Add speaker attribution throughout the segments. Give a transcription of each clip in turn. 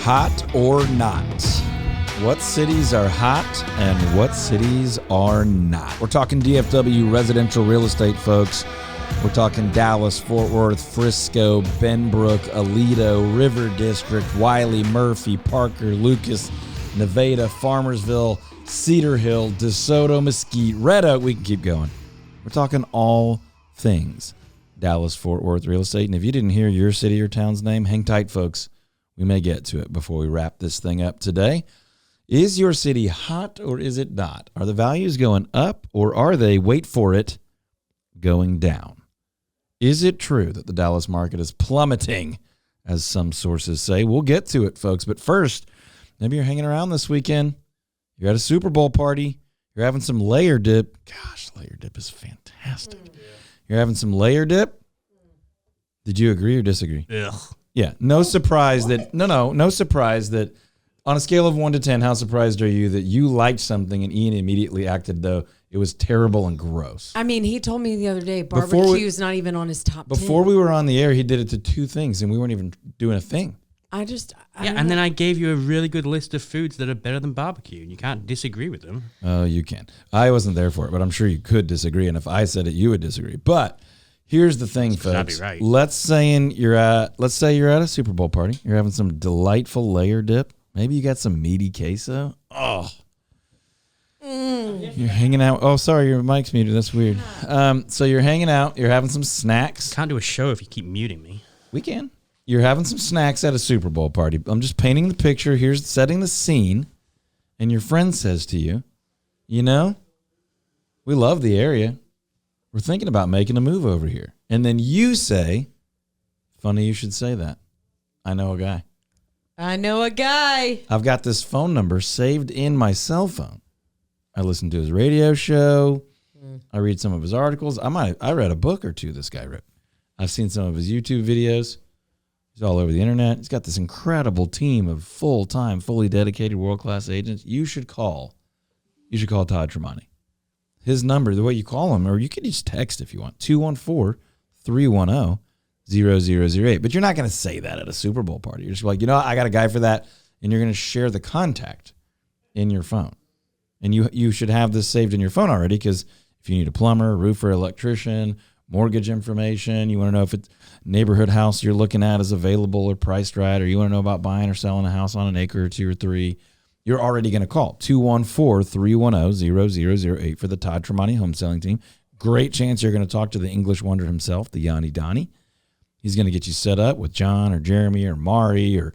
Speaker 1: hot or not? What cities are hot and what cities are not? We're talking DFW residential real estate, folks. We're talking Dallas, Fort Worth, Frisco, Benbrook, Aledo, River District, Wiley, Murphy, Parker, Lucas, Nevada, Farmersville, Cedar Hill, DeSoto, Mesquite, Red Oak. We can keep going. We're talking all things Dallas, Fort Worth real estate. And if you didn't hear your city or town's name, hang tight, folks. We may get to it before we wrap this thing up today. Is your city hot or is it not? Are the values going up or are they, wait for it, going down? Is it true that the Dallas market is plummeting, as some sources say? We'll get to it, folks. But first, maybe you're hanging around this weekend. You're at a Super Bowl party. You're having some layer dip. Gosh, layer dip is fantastic. Yeah. You're having some layer dip. Did you agree or disagree? Yeah. No surprise that on a scale of 1 to 10, how surprised are you that you liked something and Ian immediately acted though it was terrible and gross?
Speaker 2: I mean, he told me the other day barbecue's not even on his top 10.
Speaker 1: Before we were on the air, he did it to 2 things and we weren't even doing a thing.
Speaker 3: And then I gave you a really good list of foods that are better than barbecue, and you can't disagree with them. Oh,
Speaker 1: you can. I wasn't there for it, but I'm sure you could disagree, and if I said it, you would disagree. But here's the thing, folks.
Speaker 3: That'd be right.
Speaker 1: Let's say you're at a Super Bowl party. You're having some delightful layer dip. Maybe you got some meaty queso. Oh. You're hanging out. Oh, sorry, your mic's muted. That's weird. So you're hanging out. You're having some snacks.
Speaker 3: Can't do a show if you keep muting me.
Speaker 1: We can. You're having some snacks at a Super Bowl party. I'm just painting the picture. Here's setting the scene. And your friend says to you, you know, we love the area. We're thinking about making a move over here. And then you say, funny you should say that. I know a guy. I've got this phone number saved in my cell phone. I listen to his radio show. I read some of his articles. I read a book or two this guy wrote. I've seen some of his YouTube videos. He's all over the internet. He's got this incredible team of full-time, fully dedicated, world-class agents. You should call Todd Tremonti. His number, the way you call him, or you can just text if you want, 214-310-0008. But you're not going to say that at a Super Bowl party. You're just like, you know, I got a guy for that, and you're going to share the contact in your phone. And you should have this saved in your phone already, because if you need a plumber, roofer, electrician, mortgage information, you want to know if it's neighborhood house you're looking at is available or priced right, or you want to know about buying or selling a house on an acre or 2 or 3, you're already going to call 214-310-0008 for the Todd Tremonti home selling team. Great chance you're going to talk to the English wonder himself, the Yanni Donnie. He's going to get you set up with John or Jeremy or Mari, or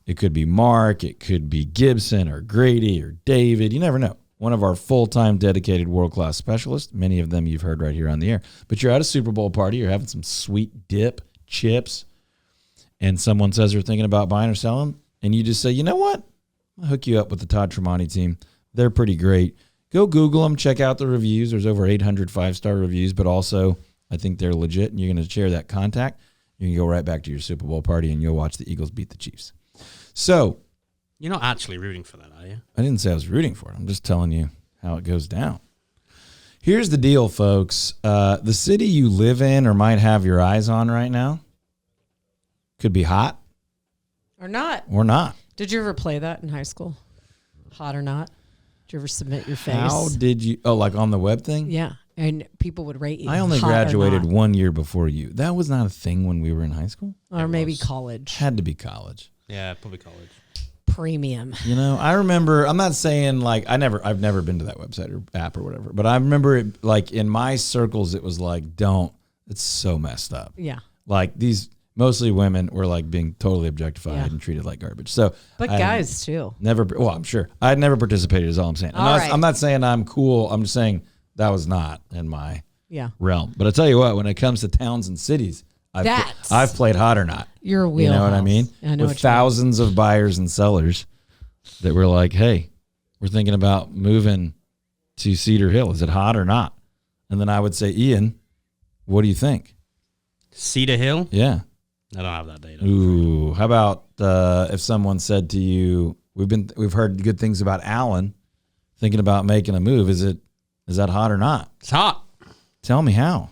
Speaker 1: it could be Mark, it could be Gibson or Grady or David. You never know. One of our full-time dedicated world-class specialists. Many of them you've heard right here on the air. But you're at a Super Bowl party. You're having some sweet dip, chips, and someone says they're thinking about buying or selling, and you just say, you know what? I'll hook you up with the Todd Tremonti team. They're pretty great. Go Google them. Check out the reviews. There's over 800 5-star reviews, but also I think they're legit, and you're going to share that contact. You can go right back to your Super Bowl party, and you'll watch the Eagles beat the Chiefs. So
Speaker 3: you're not actually rooting for that, are you?
Speaker 1: I didn't say I was rooting for it. I'm just telling you how it goes down. Here's the deal, folks. The city you live in or might have your eyes on right now could be hot.
Speaker 2: Or not. Did you ever play that in high school? Hot or not? Did you ever submit your face?
Speaker 1: How did you? Oh, like on the web thing?
Speaker 2: Yeah. And people would rate you.
Speaker 1: I only graduated 1 year before you. That was not a thing when we were in high school?
Speaker 2: Or maybe college.
Speaker 1: Had to be college.
Speaker 3: Yeah, probably college.
Speaker 2: Premium.
Speaker 1: You know, I remember, I'm not saying like, I've never been to that website or app or whatever, but I remember it like in my circles, it was like, it's so messed up.
Speaker 2: Yeah.
Speaker 1: Like these, mostly women were like being totally objectified and treated like garbage. So,
Speaker 2: but guys too.
Speaker 1: I'm sure. I had never participated is all I'm saying. I'm not saying I'm cool. I'm just saying that was not in my realm. But I tell you what, when it comes to towns and cities, I've played hot or not.
Speaker 2: You're a wheelhouse.
Speaker 1: You know what I mean?
Speaker 2: I know.
Speaker 1: With thousands of buyers and sellers that were like, hey, we're thinking about moving to Cedar Hill. Is it hot or not? And then I would say, Ian, what do you think?
Speaker 3: Cedar Hill?
Speaker 1: Yeah.
Speaker 3: I don't have that data.
Speaker 1: Ooh. How about if someone said to you, we've heard good things about Allen, thinking about making a move. Is that hot or not?
Speaker 3: It's hot.
Speaker 1: Tell me how.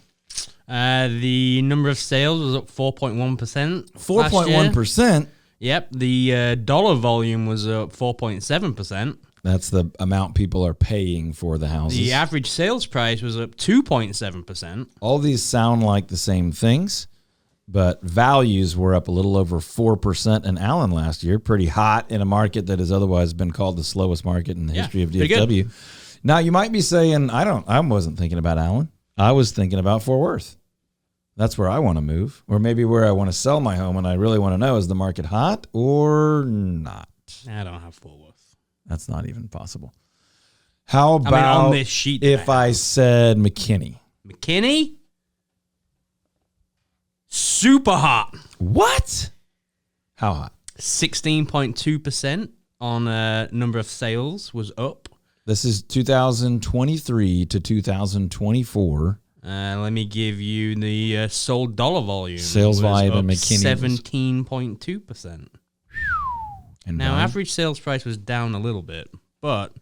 Speaker 3: The number of sales was up 4.1%.
Speaker 1: 4.1%?
Speaker 3: Yep, the dollar volume was up 4.7%.
Speaker 1: That's the amount people are paying for the houses.
Speaker 3: The average sales price was up 2.7%.
Speaker 1: All these sound like the same things, but values were up a little over 4% in Allen last year. Pretty hot in a market that has otherwise been called the slowest market in the history of DFW. Now, you might be saying, I wasn't thinking about Allen. I was thinking about Fort Worth. That's where I want to move, or maybe where I want to sell my home, and I really want to know, is the market hot or not?
Speaker 3: I don't have Fort Worth.
Speaker 1: That's not even possible. How about
Speaker 3: on this sheet
Speaker 1: if I said McKinney?
Speaker 3: McKinney? Super hot.
Speaker 1: What? How hot?
Speaker 3: 16.2% on number of sales was up.
Speaker 1: This is 2023 to 2024.
Speaker 3: Let me give you the sold dollar volume.
Speaker 1: Sales volume in McKinney.
Speaker 3: 17.2%.
Speaker 1: And
Speaker 3: now,
Speaker 1: value?
Speaker 3: average sales price was down a little bit, but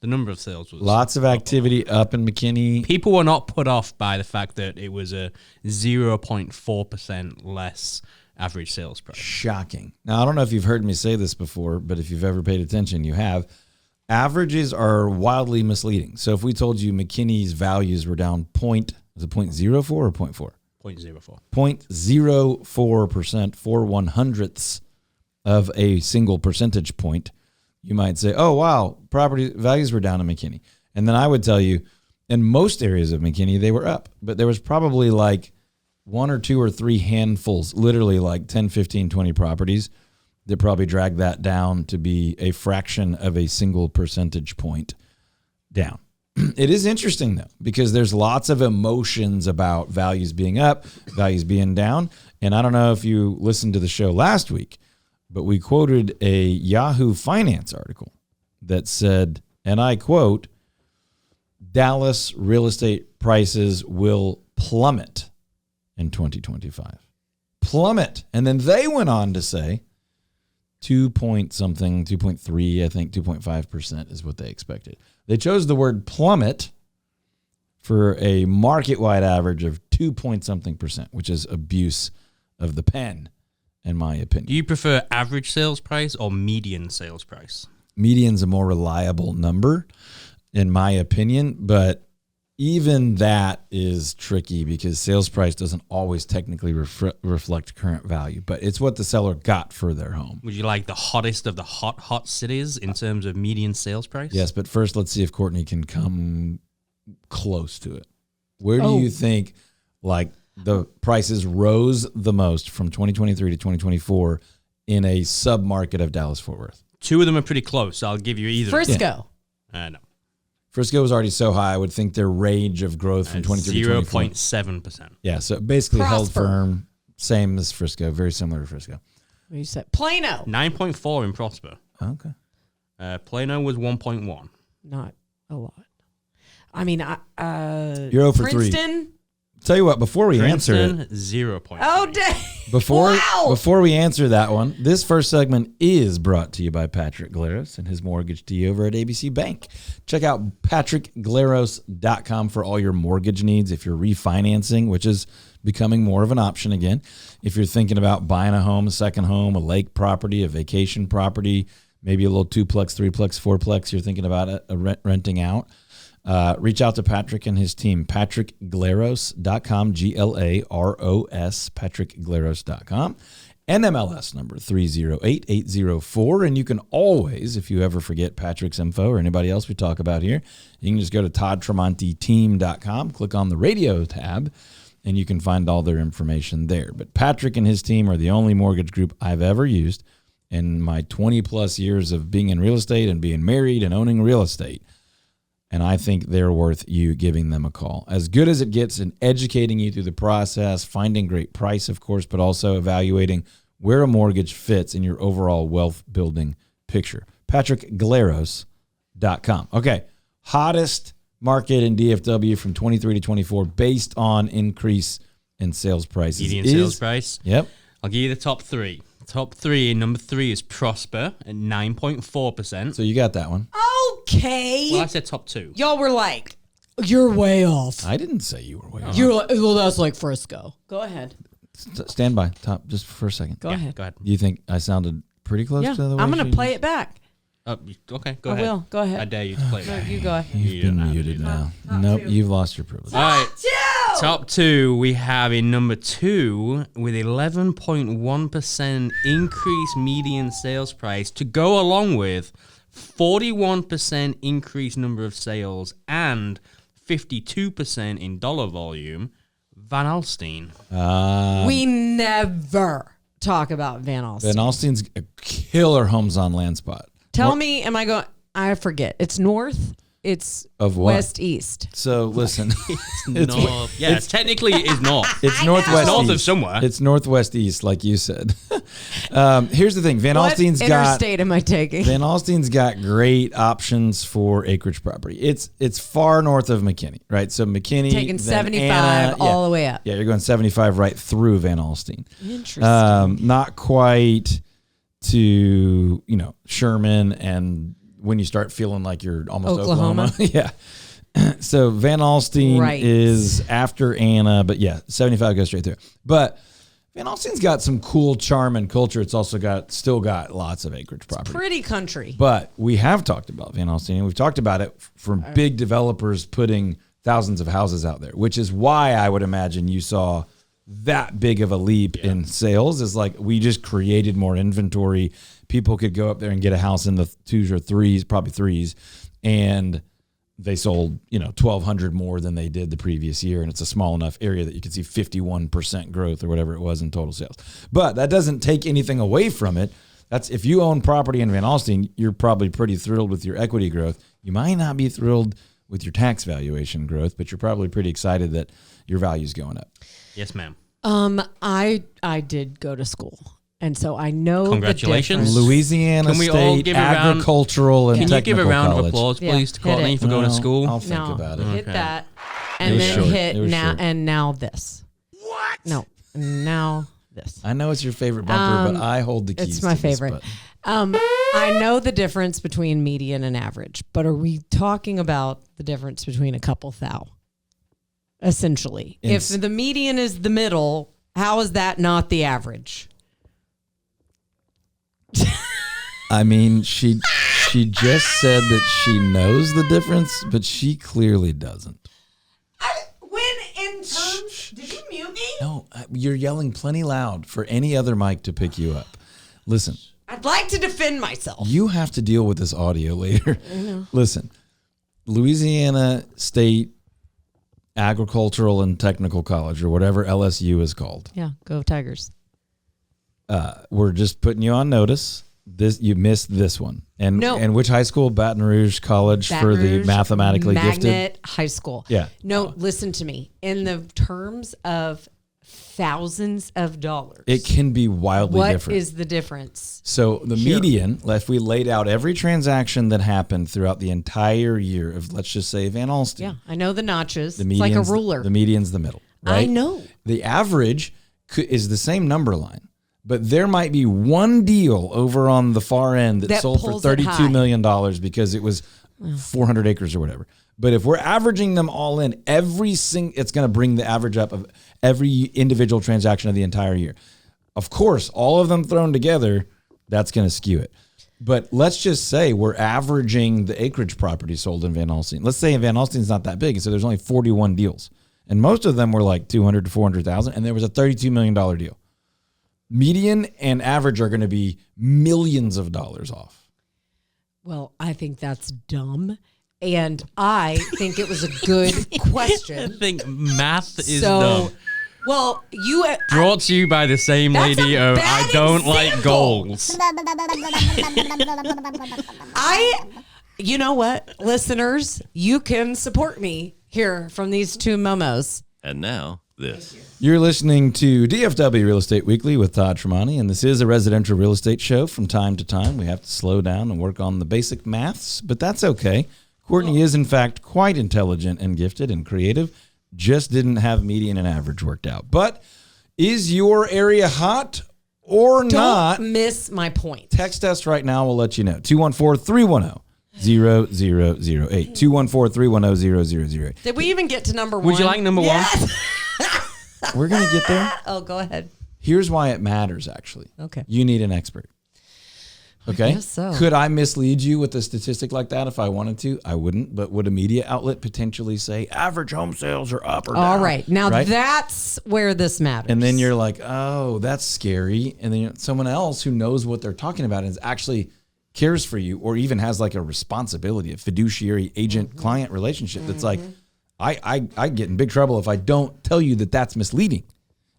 Speaker 3: the number of sales was
Speaker 1: lots of activity up in McKinney.
Speaker 3: People were not put off by the fact that it was a 0.4% less average sales price.
Speaker 1: Shocking. Now, I don't know if you've heard me say this before, but if you've ever paid attention, you have. Averages are wildly misleading. So if we told you McKinney's values were down was it 0.04 or 0.4?
Speaker 3: 0.04.
Speaker 1: 0.04%, 4/100ths of a single percentage point, you might say, oh, wow, property values were down in McKinney. And then I would tell you, in most areas of McKinney, they were up. But there was probably like 1 or 2 or 3 handfuls, literally like 10, 15, 20 properties that probably dragged that down to be a fraction of a single percentage point down. It is interesting, though, because there's lots of emotions about values being up, values being down. And I don't know if you listened to the show last week, but we quoted a Yahoo Finance article that said, and I quote, Dallas real estate prices will plummet in 2025. Plummet. And then they went on to say 2.3, I think 2.5% is what they expected. They chose the word plummet for a market-wide average of 2-point-something%, which is abuse of the pen, in my opinion.
Speaker 3: Do you prefer average sales price or median sales price?
Speaker 1: Median's a more reliable number, in my opinion, but even that is tricky because sales price doesn't always technically reflect current value, but it's what the seller got for their home.
Speaker 3: Would you like the hottest of the hot cities in terms of median sales price?
Speaker 1: Yes, but first let's see if Courtney can come close to it. Where do you think like the prices rose the most from 2023 to 2024 in a sub-market of Dallas-Fort Worth?
Speaker 3: 2 of them are pretty close. I'll give you either.
Speaker 2: Frisco.
Speaker 3: No.
Speaker 1: Frisco was already so high, I would think their range of growth from 23 to 24.
Speaker 3: 0.7%.
Speaker 1: Yeah, so basically held
Speaker 2: Prosper.
Speaker 1: firm, same as Frisco, very similar to Frisco.
Speaker 2: What you said? Plano.
Speaker 3: 9.4 in Prosper.
Speaker 1: Okay.
Speaker 3: Plano was 1.1.
Speaker 2: Not a lot. I mean,
Speaker 1: You're 0 for 3.
Speaker 2: Princeton.
Speaker 1: Tell you what, before we answer
Speaker 3: Princeton,
Speaker 1: it,
Speaker 3: 0.3.
Speaker 2: Oh, dang.
Speaker 1: before we answer that one, this first segment is brought to you by Patrick Glaros and his mortgage to you over at ABC Bank. Check out patrickglaros.com for all your mortgage needs. If you're refinancing, which is becoming more of an option again, if you're thinking about buying a home, a second home, a lake property, a vacation property, maybe a little 2-plex, 3-plex, 4-plex, you're thinking about renting out. Reach out to Patrick and his team, patrickglaros.com, Glaros, patrickglaros.com, NMLS number 308804. And you can always, if you ever forget Patrick's info or anybody else we talk about here, you can just go to toddtremonteteam.com, click on the radio tab, and you can find all their information there. But Patrick and his team are the only mortgage group I've ever used in my 20 plus years of being in real estate and being married and owning real estate. And I think they're worth you giving them a call. As good as it gets in educating you through the process, finding great price, of course, but also evaluating where a mortgage fits in your overall wealth building picture. PatrickGlaros.com. Okay, hottest market in DFW from 23 to 24 based on increase in sales prices.
Speaker 3: Median sales price?
Speaker 1: Yep.
Speaker 3: I'll give you the top 3. Top 3, number 3 is Prosper at 9.4%.
Speaker 1: So you got that one.
Speaker 2: Okay.
Speaker 3: Well, I said top 2.
Speaker 2: Y'all were like, you're way off.
Speaker 1: I didn't say you were way off.
Speaker 2: You're like, well, that's like Frisco. Go ahead.
Speaker 1: stand by, Top, just for a second.
Speaker 2: Go ahead.
Speaker 3: Go ahead.
Speaker 1: Do you think I sounded pretty close to the way
Speaker 2: I'm going to
Speaker 1: she-
Speaker 2: play it back.
Speaker 3: Okay, go
Speaker 2: I
Speaker 3: ahead.
Speaker 2: will. Go ahead.
Speaker 3: I dare you to play it
Speaker 2: No,
Speaker 3: back.
Speaker 2: you go ahead.
Speaker 1: You've been muted now. Nope, you've lost your privilege.
Speaker 3: All right. Top 2, we have in number 2 with 11.1% increased median sales price to go along with 41% increased number of sales and 52% in dollar volume. Van Alstyne.
Speaker 2: We never talk about Van Alstyne.
Speaker 1: Van Alstyne's a killer homes on land spot.
Speaker 2: Tell me, am I going? I forget. It's north. It's
Speaker 1: Of what?
Speaker 2: west east.
Speaker 1: So listen, it's
Speaker 3: North. Yeah, technically it is north.
Speaker 1: It's northwest
Speaker 3: It's north
Speaker 1: east.
Speaker 3: of somewhere.
Speaker 1: It's northwest east, like you said. Here's the thing: Van
Speaker 2: What
Speaker 1: Alstyne's got
Speaker 2: interstate am I taking?
Speaker 1: Van Alstyne's got great options for acreage property. It's far north of McKinney, right? So McKinney
Speaker 2: Taking
Speaker 1: then
Speaker 2: 75
Speaker 1: Anna,
Speaker 2: all the way up.
Speaker 1: Yeah, you're going 75 right through Van Alstyne.
Speaker 2: Interesting.
Speaker 1: Not quite to Sherman, and when you start feeling like you're almost
Speaker 2: Oklahoma.
Speaker 1: yeah. So Van Alstyne
Speaker 2: Right.
Speaker 1: is after Anna, but yeah, 75 goes straight through. But Van Alstyne's got some cool charm and culture. It's also still got lots of acreage property.
Speaker 2: Pretty country.
Speaker 1: But we have talked about Van Alstyne, and we've talked about it from big developers putting thousands of houses out there, which is why I would imagine you saw that big of a leap in sales. Is like we just created more inventory. People could go up there and get a house in the 2s or 3s, probably 3s, and they sold 1,200 more than they did the previous year, and it's a small enough area that you can see 51% growth or whatever it was in total sales. But that doesn't take anything away from it. That's if you own property in Van Alstyne, you're probably pretty thrilled with your equity growth. You might not be thrilled with your tax valuation growth, but you're probably pretty excited that your value's going up.
Speaker 3: Yes, ma'am.
Speaker 2: I did go to school, and so I know.
Speaker 3: Congratulations.
Speaker 2: The difference.
Speaker 1: Louisiana
Speaker 3: Can we all
Speaker 1: State
Speaker 3: give a round-
Speaker 1: Agricultural and
Speaker 3: Can you
Speaker 1: Technical
Speaker 3: give a round
Speaker 1: College.
Speaker 3: of applause, please, to
Speaker 2: Yeah, hit
Speaker 3: Courtney
Speaker 2: it.
Speaker 3: for going to school?
Speaker 1: I'll think about it.
Speaker 2: Hit
Speaker 3: Okay.
Speaker 2: that,
Speaker 1: It
Speaker 2: and
Speaker 1: was
Speaker 2: then
Speaker 1: short.
Speaker 2: hit
Speaker 1: It was
Speaker 2: now,
Speaker 1: short.
Speaker 2: and now this. What? No, now this.
Speaker 1: I know it's your favorite bumper, but I hold the keys.
Speaker 2: It's my
Speaker 1: to this
Speaker 2: favorite.
Speaker 1: button.
Speaker 2: I know the difference between median and average, but are we talking about the difference between a couple thou? Essentially, if the median is the middle, how is that not the average?
Speaker 1: I mean, she just said that she knows the difference, but she clearly doesn't.
Speaker 2: When in terms, did you mute me?
Speaker 1: No, you're yelling plenty loud for any other mic to pick you up. Listen,
Speaker 2: I'd like to defend myself.
Speaker 1: you have to deal with this audio later. Listen, Louisiana State Agricultural and Technical College, or whatever LSU is called.
Speaker 2: Yeah, go Tigers.
Speaker 1: We're just putting you on notice. You missed this one. And
Speaker 2: No.
Speaker 1: and which high school? Baton Rouge College for the
Speaker 2: Rouge
Speaker 1: mathematically gifted.
Speaker 2: Magnet High School.
Speaker 1: Yeah.
Speaker 2: No, listen to me. In the terms of thousands of dollars,
Speaker 1: It can be wildly
Speaker 2: what
Speaker 1: different.
Speaker 2: is the difference?
Speaker 1: So the median, if we laid out every transaction that happened throughout the entire year of, let's just say, Van Alstyne.
Speaker 2: Yeah, I know the notches.
Speaker 1: The
Speaker 2: It's like a
Speaker 1: median's-
Speaker 2: ruler.
Speaker 1: The median's the middle. Right?
Speaker 2: I know.
Speaker 1: The average is the same number line, but there might be one deal over on the far end that
Speaker 2: That
Speaker 1: sold for
Speaker 2: pulls it high.
Speaker 1: $32 million because it was 400 acres or whatever. But if we're averaging them all in, it's going to bring the average up of every individual transaction of the entire year. Of course, all of them thrown together, that's going to skew it. But let's just say we're averaging the acreage property sold in Van Alstyne. Let's say Van Alstyne's not that big, so there's only 41 deals. And most of them were like 200 to 400,000, and there was a $32 million deal. Median and average are going to be millions of dollars off.
Speaker 2: Well, I think that's dumb. And I think it was a good
Speaker 3: I
Speaker 2: question.
Speaker 3: think math is
Speaker 2: So,
Speaker 3: dumb.
Speaker 2: well, you
Speaker 3: Brought to you by the same
Speaker 2: That's
Speaker 3: lady
Speaker 2: a
Speaker 3: of
Speaker 2: bad
Speaker 3: I don't like
Speaker 2: example.
Speaker 3: goals.
Speaker 2: you know what, listeners, you can support me here from these two momos.
Speaker 4: And now, this.
Speaker 1: You're listening to DFW Real Estate Weekly with Todd Tremonti, and this is a residential real estate show. From time to time, we have to slow down and work on the basic maths, but that's okay. Courtney is, in fact, quite intelligent and gifted and creative, just didn't have median and average worked out. But is your area hot or not?
Speaker 2: Don't miss my point.
Speaker 1: Text us right now. We'll let you know. 214-310-0008. 214-310-0008.
Speaker 2: Did we even get to number one?
Speaker 3: Would you like number
Speaker 2: Yes.
Speaker 1: We're going to get there.
Speaker 2: Oh, go ahead.
Speaker 1: Here's why it matters, actually.
Speaker 2: Okay.
Speaker 1: You need an expert. Okay.
Speaker 2: I guess so.
Speaker 1: Could I mislead you with a statistic like that if I wanted to? I wouldn't. But would a media outlet potentially say average home sales are up or down?
Speaker 2: All right. Now
Speaker 1: right?
Speaker 2: that's where this matters.
Speaker 1: And then you're like, oh, that's scary. And then someone else who knows what they're talking about and actually cares for you, or even has like a responsibility, a fiduciary agent-client relationship that's like, I get in big trouble if I don't tell you that that's misleading.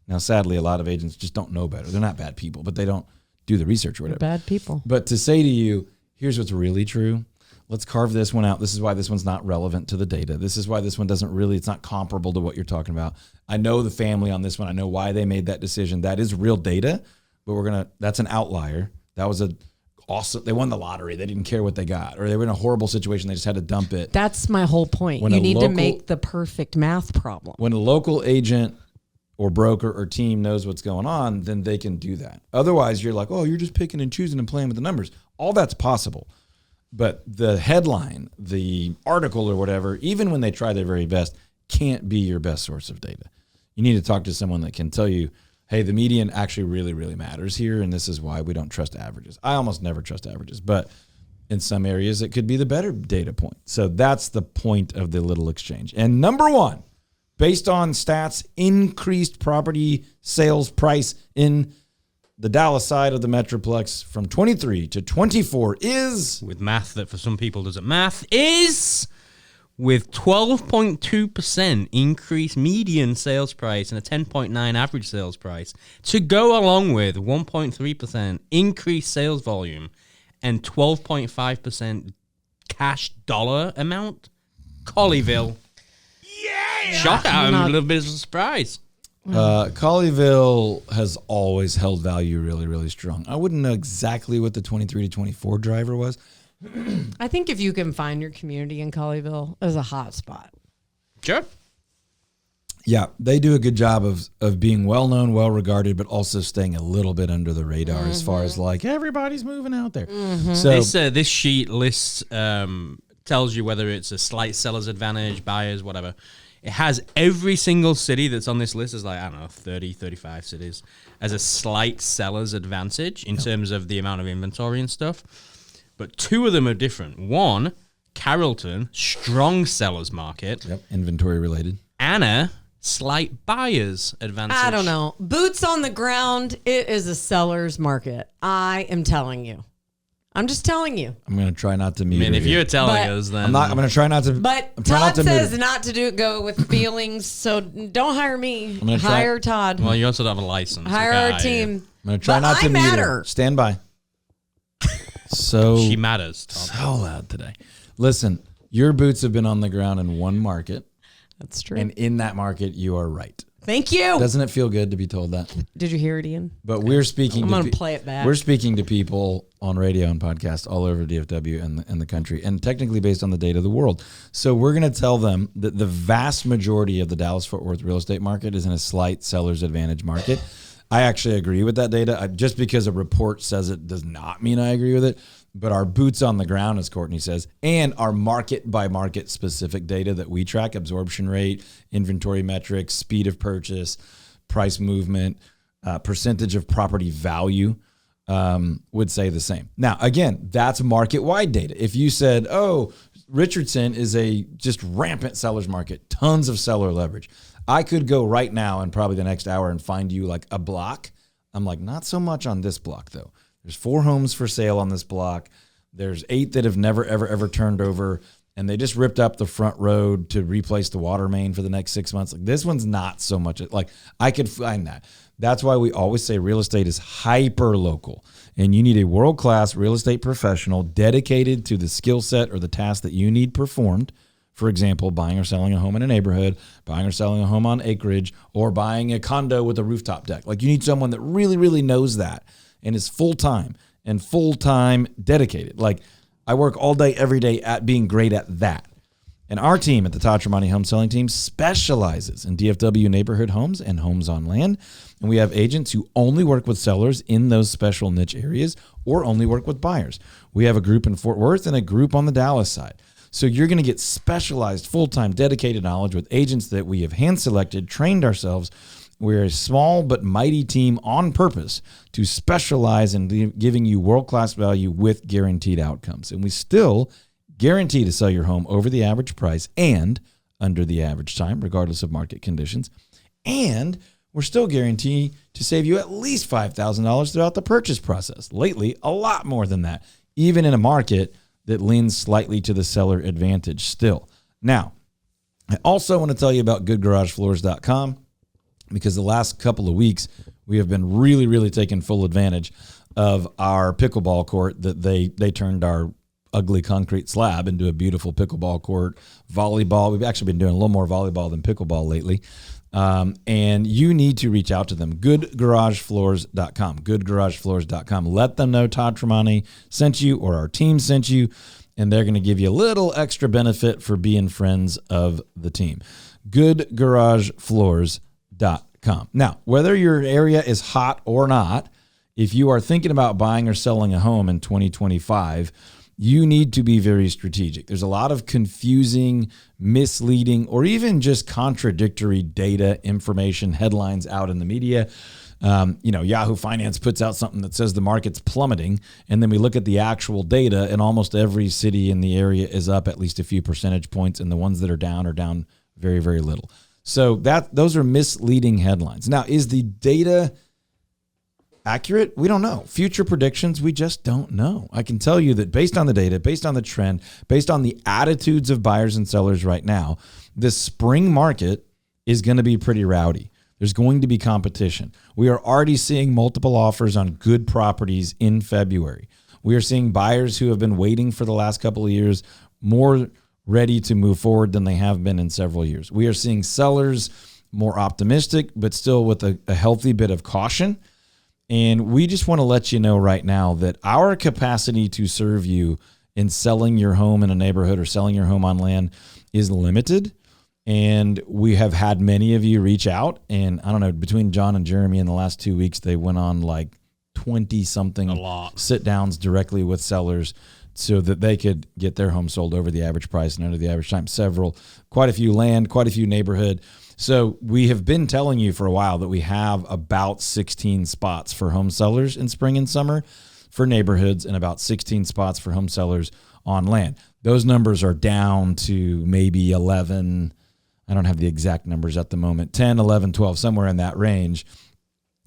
Speaker 1: Now, sadly, a lot of agents just don't know better. They're not bad people, but they don't do the research or whatever.
Speaker 2: Bad people.
Speaker 1: But to say to you, here's what's really true. Let's carve this one out. This is why this one's not relevant to the data. This is why this one doesn't really, it's not comparable to what you're talking about. I know the family on this one. I know why they made that decision. That is real data, but that's an outlier. That was awesome. They won the lottery. They didn't care what they got, or they were in a horrible situation. They just had to dump it.
Speaker 2: That's my whole point. You need to make the perfect math problem.
Speaker 1: When a local agent or broker or team knows what's going on, then they can do that. Otherwise, you're like, oh, you're just picking and choosing and playing with the numbers. All that's possible. But the headline, the article or whatever, even when they try their very best, can't be your best source of data. You need to talk to someone that can tell you, hey, the median actually really, really matters here, and this is why we don't trust averages. I almost never trust averages, but in some areas it could be the better data point. So that's the point of the little exchange. And number one, based on stats, increased property sales price in the Dallas side of the Metroplex from 23 to 24 is...
Speaker 3: With math that for some people doesn't math, is with 12.2% increased median sales price and a 10.9 average sales price to go along with 1.3% increased sales volume and 12.5% cash dollar amount. Colleyville. Yeah! Shock out. I'm a little bit of a surprise.
Speaker 1: Colleyville has always held value really, really strong. I wouldn't know exactly what the 23 to 24 driver was.
Speaker 2: I think if you can find your community in Colleyville, there's a hot spot.
Speaker 3: Sure.
Speaker 1: Yeah, they do a good job of being well-known, well-regarded, but also staying a little bit under the radar as far as like everybody's moving out there. So
Speaker 3: This sheet lists, tells you whether it's a slight seller's advantage, buyers, whatever. It has every single city that's on this list, is like, I don't know, 30, 35 cities, as a slight seller's advantage in terms of the amount of inventory and stuff. But two of them are different. One, Carrollton, strong seller's market.
Speaker 1: Yep, inventory related.
Speaker 3: Anna, slight buyer's advantage.
Speaker 2: I don't know. Boots on the ground, it is a seller's market. I am telling you. I'm just telling you.
Speaker 1: I'm going to try not to mute
Speaker 3: I mean, if
Speaker 1: here.
Speaker 3: you're telling us, then...
Speaker 1: I'm going to try not to...
Speaker 2: But Todd says not to go with feelings, so don't hire me. Hire Todd.
Speaker 3: Well, you also don't have a license.
Speaker 2: Hire our team.
Speaker 1: I'm going to try not to mute her. Stand by. So
Speaker 3: she matters, Todd.
Speaker 1: So loud today. Listen, your boots have been on the ground in one market.
Speaker 2: That's true.
Speaker 1: And in that market, you are right.
Speaker 2: Thank you.
Speaker 1: Doesn't it feel good to be told that?
Speaker 2: Did you hear it, Ian?
Speaker 1: But we're speaking.
Speaker 2: I'm going to play it back.
Speaker 1: We're speaking to people on radio and podcasts all over DFW and the country, and technically based on the data of the world. So we're going to tell them that the vast majority of the Dallas-Fort Worth real estate market is in a slight seller's advantage market. I actually agree with that data. Just because a report says it does not mean I agree with it. But our boots on the ground, as Courtney says, and our market by market specific data that we track, absorption rate, inventory metrics, speed of purchase, price movement, percentage of property value, would say the same. Now, again, that's market-wide data. If you said, oh, Richardson is a just rampant seller's market, tons of seller leverage, I could go right now and probably the next hour and find you like a block. I'm like, not so much on this block, though. There's 4 homes for sale on this block. There's 8 that have never, ever, ever turned over, and they just ripped up the front road to replace the water main for the next 6 months. Like, this one's not so much. Like, I could find that. That's why we always say real estate is hyper local, and you need a world-class real estate professional dedicated to the skill set or the task that you need performed. For example, buying or selling a home in a neighborhood, buying or selling a home on acreage, or buying a condo with a rooftop deck. Like, you need someone that really, really knows that and is full-time dedicated. Like, I work all day, every day at being great at that. And our team at the Todd Tremonti Home Selling Team specializes in DFW neighborhood homes and homes on land. And we have agents who only work with sellers in those special niche areas or only work with buyers. We have a group in Fort Worth and a group on the Dallas side. So you're going to get specialized, full-time, dedicated knowledge with agents that we have hand-selected, trained ourselves, We're a small but mighty team on purpose to specialize in giving you world-class value with guaranteed outcomes. And we still guarantee to sell your home over the average price and under the average time, regardless of market conditions. And we're still guaranteed to save you at least $5,000 throughout the purchase process. Lately, a lot more than that, even in a market that leans slightly to the seller advantage still. Now, I also want to tell you about goodgaragefloors.com because the last couple of weeks, we have been really, really taking full advantage of our pickleball court that they turned our ugly concrete slab into a beautiful pickleball court. Volleyball, we've actually been doing a little more volleyball than pickleball lately. And you need to reach out to them. Goodgaragefloors.com. Goodgaragefloors.com. Let them know Todd Tremonti sent you or our team sent you, and they're going to give you a little extra benefit for being friends of the team. Goodgaragefloors.com. Now, whether your area is hot or not, if you are thinking about buying or selling a home in 2025, you need to be very strategic. There's a lot of confusing, misleading, or even just contradictory data, information, headlines out in the media. Yahoo Finance puts out something that says the market's plummeting, and then we look at the actual data, and almost every city in the area is up at least a few percentage points, and the ones that are down very, very little. So those are misleading headlines. Now, is the data accurate? We don't know. Future predictions, we just don't know. I can tell you that based on the data, based on the trend, based on the attitudes of buyers and sellers right now, this spring market is going to be pretty rowdy. There's going to be competition. We are already seeing multiple offers on good properties in February. We are seeing buyers who have been waiting for the last couple of years more ready to move forward than they have been in several years. We are seeing sellers more optimistic, but still with a healthy bit of caution. And we just want to let you know right now that our capacity to serve you in selling your home in a neighborhood or selling your home on land is limited. And we have had many of you reach out. And I don't know, between John and Jeremy in the last 2 weeks, they went on like 20-something sit downs directly with sellers so that they could get their home sold over the average price and under the average time. Quite a few land, quite a few neighborhood. So we have been telling you for a while that we have about 16 spots for home sellers in spring and summer for neighborhoods and about 16 spots for home sellers on land. Those numbers are down to maybe 11. I don't have the exact numbers at the moment, 10, 11, 12, somewhere in that range.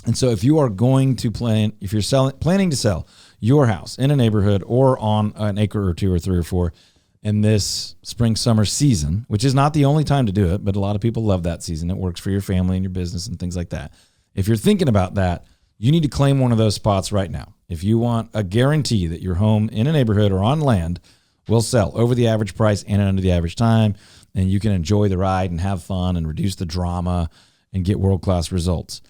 Speaker 1: And so if you are going to planning to sell your house in a neighborhood or on an acre or two or three or four in this spring, summer season, which is not the only time to do it, but a lot of people love that season. It works for your family and your business and things like that. If you're thinking about that, you need to claim one of those spots right now. If you want a guarantee that your home in a neighborhood or on land will sell over the average price and under the average time, and you can enjoy the ride and have fun and reduce the drama and get world-class results,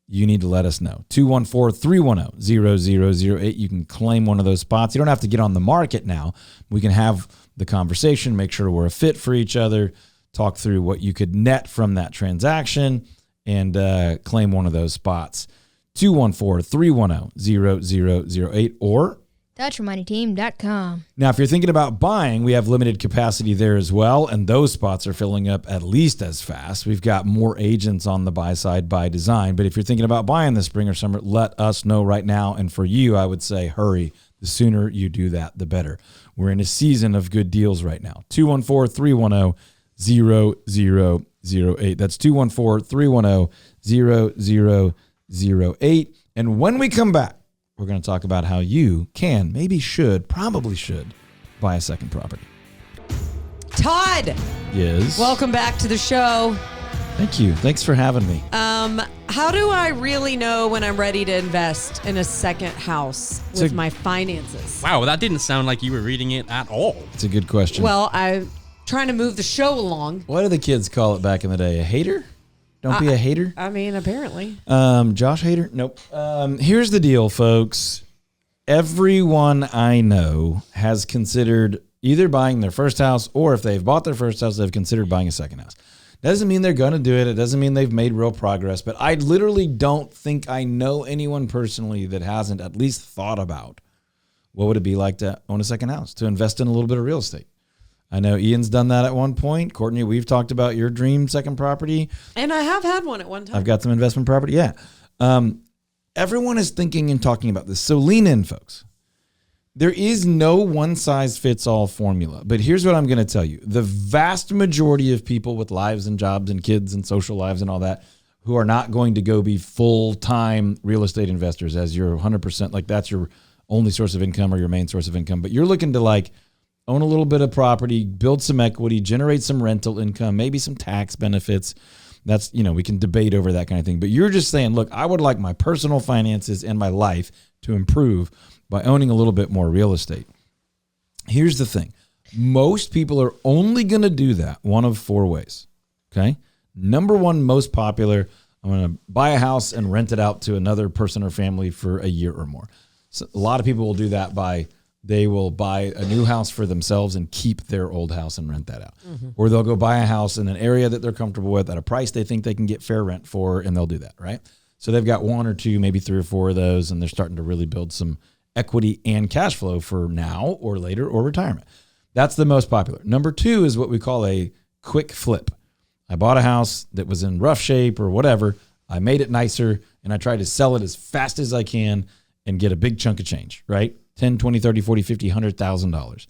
Speaker 1: you need to let us know. 214-310-0008. You can claim one of those spots. You don't have to get on the market now. We can have the conversation, make sure we're a fit for each other, talk through what you could net from that transaction, and claim one of those spots. 214-310-0008 or
Speaker 4: ToddTremontiTeam.com.
Speaker 1: Now, if you're thinking about buying, we have limited capacity there as well, and those spots are filling up at least as fast. We've got more agents on the buy side by design. But if you're thinking about buying this spring or summer, let us know right now. And for you, I would say hurry. The sooner you do that, the better. We're in a season of good deals right now. 214-310-0008. That's 214-310-0008. And when we come back, we're going to talk about how you can, maybe should, probably should buy a second property.
Speaker 2: Todd.
Speaker 1: Yes.
Speaker 2: Welcome back to the show.
Speaker 1: Thank you. Thanks for having me.
Speaker 2: How do I really know when I'm ready to invest in a second house with my finances?
Speaker 3: Wow, that didn't sound like you were reading it at all.
Speaker 1: It's a good question.
Speaker 2: Well, I'm trying to move the show along.
Speaker 1: What do the kids call it back in the day? A hater? Don't be a hater?
Speaker 2: I mean, apparently.
Speaker 1: Josh Hader? Nope. Here's the deal, folks. Everyone I know has considered either buying their first house, or if they've bought their first house, they've considered buying a second house. Doesn't mean they're going to do it. It doesn't mean they've made real progress. But I literally don't think I know anyone personally that hasn't at least thought about what would it be like to own a second house, to invest in a little bit of real estate. I know Ian's done that at one point. Courtney, we've talked about your dream second property.
Speaker 2: And I have had one at one time.
Speaker 1: I've got some investment property. Yeah. Everyone is thinking and talking about this. So lean in, folks. There is no one-size-fits-all formula. But here's what I'm going to tell you. The vast majority of people with lives and jobs and kids and social lives and all that who are not going to go be full-time real estate investors as your 100%, like that's your only source of income or your main source of income. But you're looking to like own a little bit of property, build some equity, generate some rental income, maybe some tax benefits. That's, we can debate over that kind of thing. But you're just saying, look, I would like my personal finances and my life to improve by owning a little bit more real estate. Here's the thing. Most people are only going to do that one of four ways. Okay. Number one, most popular, I'm going to buy a house and rent it out to another person or family for a year or more. So a lot of people will do that they will buy a new house for themselves and keep their old house and rent that out. Mm-hmm. Or they'll go buy a house in an area that they're comfortable with at a price they think they can get fair rent for, and they'll do that, right? So they've got one or two, maybe three or four of those, and they're starting to really build some equity and cash flow for now or later or retirement. That's the most popular. Number two is what we call a quick flip. I bought a house that was in rough shape or whatever. I made it nicer, and I tried to sell it as fast as I can and get a big chunk of change, right? 10, 20, 30, 40, 50, $100,000.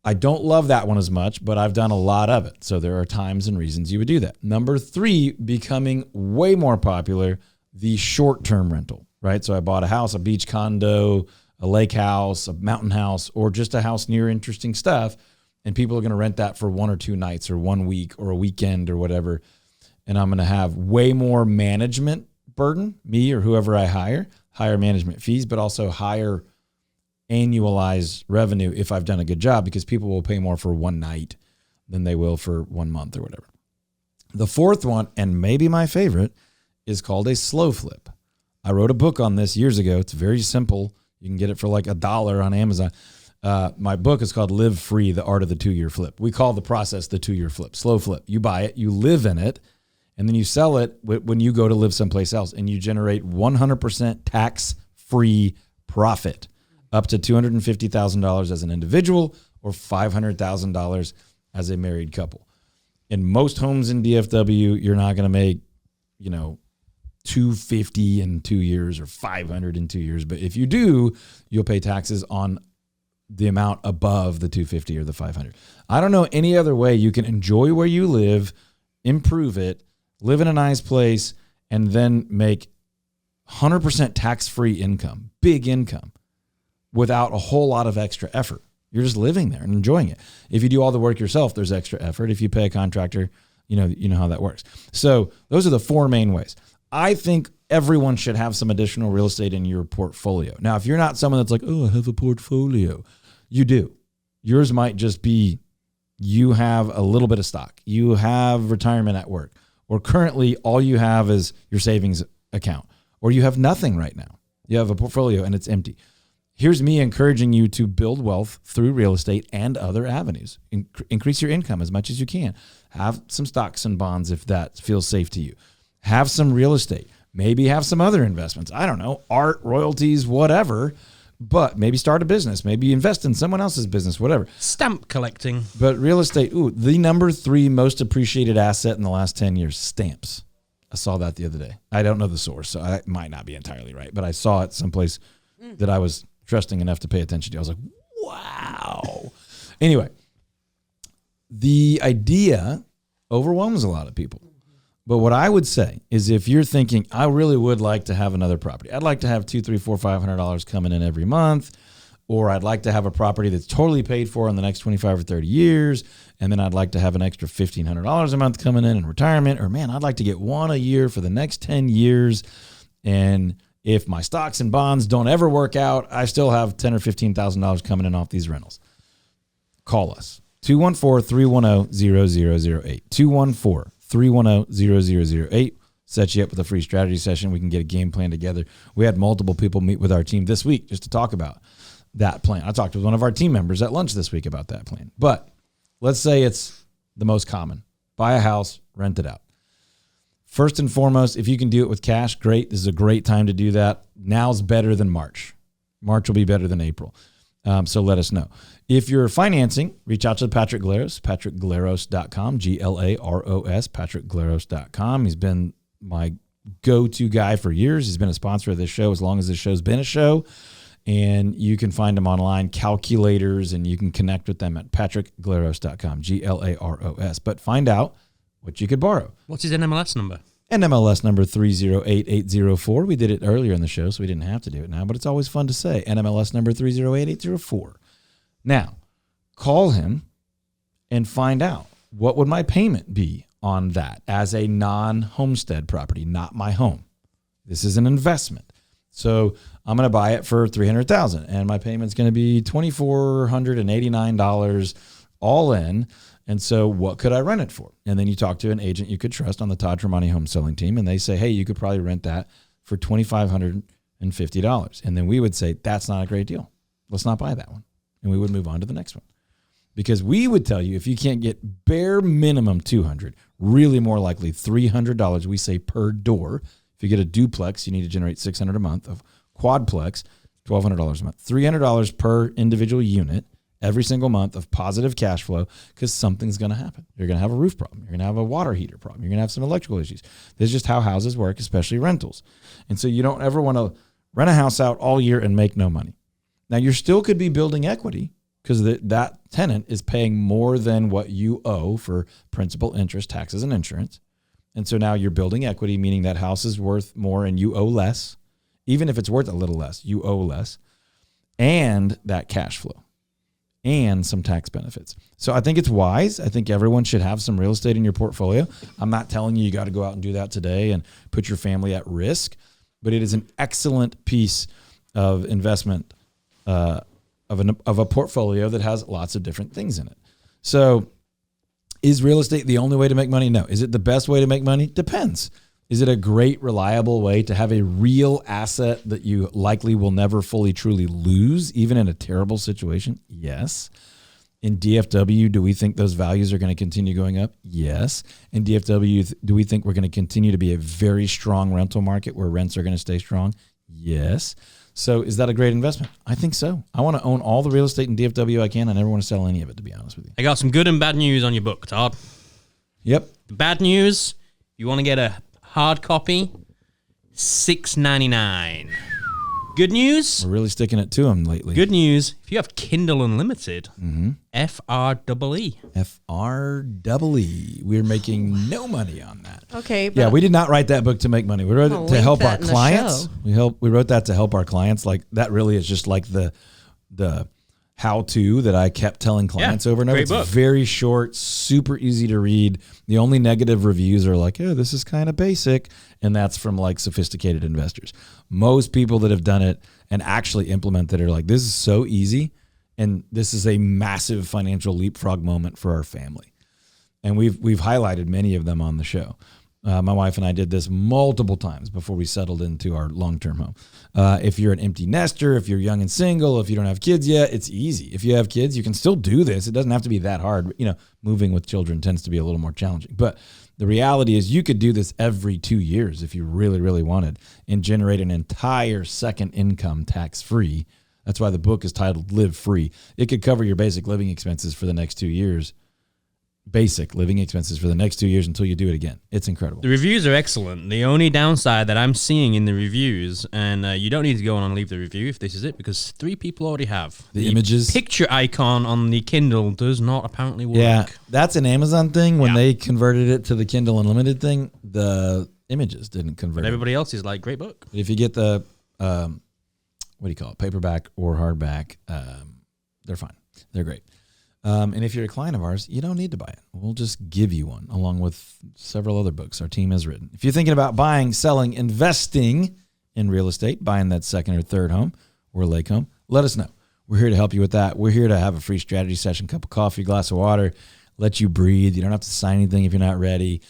Speaker 1: I don't love that one as much, but I've done a lot of it. So there are times and reasons you would do that. Number three, becoming way more popular, the short-term rental, right? So I bought a house, a beach condo, a lake house, a mountain house, or just a house near interesting stuff. And people are going to rent that for 1 or 2 nights or 1 week or a weekend or whatever. And I'm going to have way more management burden, me or whoever I hire, higher management fees, but also higher annualized revenue if I've done a good job, because people will pay more for 1 night than they will for 1 month or whatever. The fourth one, and maybe my favorite, is called a slow flip. I wrote a book on this years ago. It's very simple. You can get it for like $1 on Amazon. My book is called Live Free, The Art of the 2-Year Flip. We call the process the 2-year flip, slow flip. You buy it, you live in it, and then you sell it when you go to live someplace else, and you generate 100% tax-free profit up to $250,000 as an individual or $500,000 as a married couple. In most homes in DFW, you're not going to make, $250 in 2 years or $500 in 2 years. But if you do, you'll pay taxes on the amount above the $250 or the $500. I don't know any other way you can enjoy where you live, improve it, live in a nice place, and then make 100% tax-free income, big income, without a whole lot of extra effort. You're just living there and enjoying it. If you do all the work yourself, there's extra effort. If you pay a contractor, you know how that works. So those are the 4 main ways. I think everyone should have some additional real estate in your portfolio. Now, if you're not someone that's like, oh, I have a portfolio, you do. Yours might just be you have a little bit of stock. You have retirement at work. Or currently all you have is your savings account. Or you have nothing right now. You have a portfolio and it's empty. Here's me encouraging you to build wealth through real estate and other avenues. Increase your income as much as you can. Have some stocks and bonds if that feels safe to you. Have some real estate. Maybe have some other investments. I don't know, art, royalties, whatever. But maybe start a business. Maybe invest in someone else's business, whatever.
Speaker 3: Stamp collecting.
Speaker 1: But real estate, the number 3 most appreciated asset in the last 10 years, stamps. I saw that the other day. I don't know the source, so I might not be entirely right. But I saw it someplace that I was trusting enough to pay attention to. I was like, wow. Anyway, the idea overwhelms a lot of people. But what I would say is if you're thinking, I really would like to have another property. I'd like to have $200, $300, $400, $500 coming in every month. Or I'd like to have a property that's totally paid for in the next 25 or 30 years. And then I'd like to have an extra $1,500 a month coming in retirement. Or man, I'd like to get one a year for the next 10 years. And if my stocks and bonds don't ever work out, I still have $10,000 or $15,000 coming in off these rentals. Call us. 214-310-0008. 214-310-0008. Set you up with a free strategy session. We can get a game plan together. We had multiple people meet with our team this week just to talk about that plan. I talked with one of our team members at lunch this week about that plan. But let's say it's the most common. Buy a house, rent it out. First and foremost, if you can do it with cash, great. This is a great time to do that. Now's better than March. March will be better than April. So let us know. If you're financing, reach out to Patrick Glaros, patrickglaros.com, Glaros, patrickglaros.com. He's been my go-to guy for years. He's been a sponsor of this show as long as this show's been a show. And you can find him online, calculators, and you can connect with them at patrickglaros.com, Glaros. But find out what you could borrow.
Speaker 3: What's his NMLS number?
Speaker 1: NMLS number 308804. We did it earlier in the show, so we didn't have to do it now, but it's always fun to say. NMLS number 308804. Now, call him and find out what would my payment be on that as a non-homestead property, not my home. This is an investment. So I'm going to buy it for $300,000 and my payment's going to be $2,489 all in. And so what could I rent it for? And then you talk to an agent you could trust on the Todd Tremonti home selling team, and they say, hey, you could probably rent that for $2,550. And then we would say, that's not a great deal. Let's not buy that one. And we would move on to the next one. Because we would tell you, if you can't get bare minimum $200, really more likely $300, we say per door. If you get a duplex, you need to generate $600 a month. Of quadplex, $1,200 a month. $300 per individual unit every single month of positive cash flow, because something's going to happen. You're going to have a roof problem. You're going to have a water heater problem. You're going to have some electrical issues. This is just how houses work, especially rentals. And so you don't ever want to rent a house out all year and make no money. Now, you still could be building equity because that tenant is paying more than what you owe for principal, interest, taxes, and insurance. And so now you're building equity, meaning that house is worth more and you owe less. Even if it's worth a little less, you owe less. And that cash flow and some tax benefits. So I think it's wise. I think everyone should have some real estate in your portfolio. I'm not telling you got to go out and do that today and put your family at risk, but it is an excellent piece of investment of a portfolio that has lots of different things in it. So is real estate the only way to make money? No. Is it the best way to make money? Depends. Is it a great, reliable way to have a real asset that you likely will never fully, truly lose, even in a terrible situation? Yes. In DFW, do we think those values are going to continue going up? Yes. In DFW, do we think we're going to continue to be a very strong rental market where rents are going to stay strong? Yes. So is that a great investment? I think so. I want to own all the real estate in DFW I can. I never want to sell any of it, to be honest with you.
Speaker 3: I got some good and bad news on your book, Todd.
Speaker 1: Yep.
Speaker 3: Bad news, you want to get a hard copy, $6.99. Good news.
Speaker 1: We're really sticking it to them lately.
Speaker 3: Good news. If you have Kindle Unlimited, FREE.
Speaker 1: FREE. We're making no money on that.
Speaker 2: Okay. But
Speaker 1: yeah, we did not write that book to make money. We wrote it to help our clients. We wrote that to help our clients. Like that really is just like the how-to that I kept telling clients over and over. It's
Speaker 3: book.
Speaker 1: Very short, super easy to read. The only negative reviews are like, oh, this is kind of basic. And that's from like sophisticated investors. Most people that have done it and actually implemented it are like, this is so easy. And this is a massive financial leapfrog moment for our family. And we've highlighted many of them on the show. My wife and I did this multiple times before we settled into our long-term home. If you're an empty nester, if you're young and single, if you don't have kids yet, it's easy. If you have kids, you can still do this. It doesn't have to be that hard. You know, moving with children tends to be a little more challenging. But the reality is you could do this every 2 years if you really, really wanted and generate an entire second income tax-free. That's why the book is titled Live Free. It could cover your basic living expenses for the next 2 years. Basic living expenses for the next 2 years until you do it again. It's incredible.
Speaker 3: The reviews are excellent. The only downside that I'm seeing in the reviews, and you don't need to go on and leave the review if this is it, because 3 people already have.
Speaker 1: The images.
Speaker 3: Picture icon on the Kindle does not apparently work.
Speaker 1: Yeah, that's an Amazon thing. When they converted it to the Kindle Unlimited thing, the images didn't convert.
Speaker 3: But everybody else is like, great book.
Speaker 1: But if you get the, what do you call it, paperback or hardback, they're fine. They're great. And if you're a client of ours, you don't need to buy it. We'll just give you one along with several other books our team has written. If you're thinking about buying, selling, investing in real estate, buying that second or third home or lake home, let us know. We're here to help you with that. We're here to have a free strategy session, cup of coffee, glass of water, let you breathe. You don't have to sign anything if you're not ready.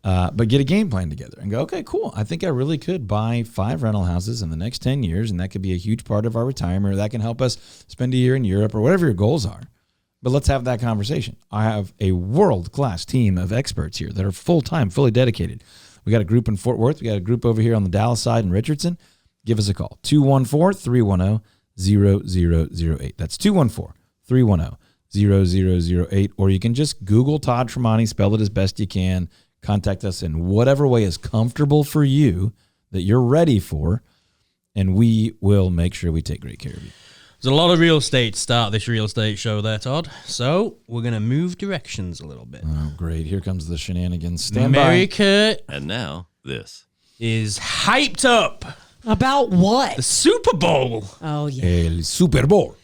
Speaker 1: But get a game plan together and go, okay, cool. I think I really could buy 5 rental houses in the next 10 years, and that could be a huge part of our retirement, or that can help us spend a year in Europe or whatever your goals are. But let's have that conversation. I have a world-class team of experts here that are full-time, fully dedicated. We got a group in Fort Worth. We got a group over here on the Dallas side in Richardson. Give us a call, 214-310-00 That's 214-310-0008. Or you can just Google Todd Tremonti, spell it as best you can. Contact us in whatever way is comfortable for you that you're ready for, and we will make sure we take great care of you.
Speaker 3: There's a lot of real estate to start this real estate show there, Todd. So we're going to move directions a little bit.
Speaker 1: Oh, great. Here comes the shenanigans. Stand
Speaker 3: America
Speaker 5: And now, this.
Speaker 3: is hyped up.
Speaker 2: About what?
Speaker 3: The Super Bowl.
Speaker 2: Oh, yeah.
Speaker 1: El Super Bowl.